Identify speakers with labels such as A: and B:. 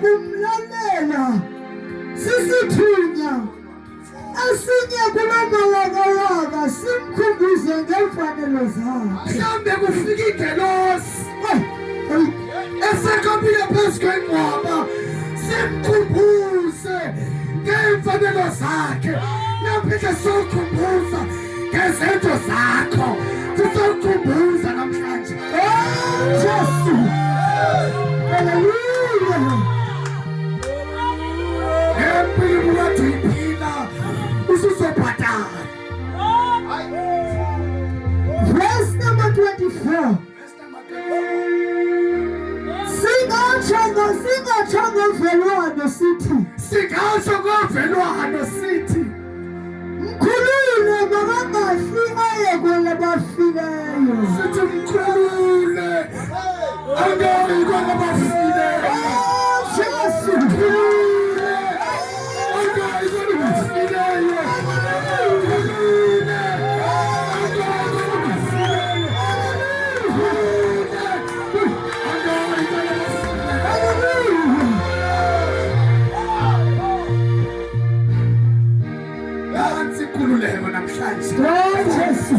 A: kumlalela sisithunya esinye kulomawakawaka simkhumbuze ngemfanelo zakhe.
B: Mhlambe kufika igelosi esekambile phezu kwengcwaba simkhumbuze ngemfanelo zakhe. Naphinde sokukhumbuza ngezenzo zakho, sizokukhumbuza namhlanje.
A: Jesu, haleluya.
B: Empilo wakho iphila usuzobhadala.
A: Verse number 24. Singatsho ngovelwano sithi.
B: Singatsho ngovelwano sithi.
A: Mkhulule makangafi ayekwe labafileyo.
B: Sithi mkhulule angayekwe labafileyo.
A: Jesu,
B: mkhulule angayekwe labafileyo. Mkhulule angayekwe labafileyo. Nansi inkululeko namhlanje.
A: Jesu.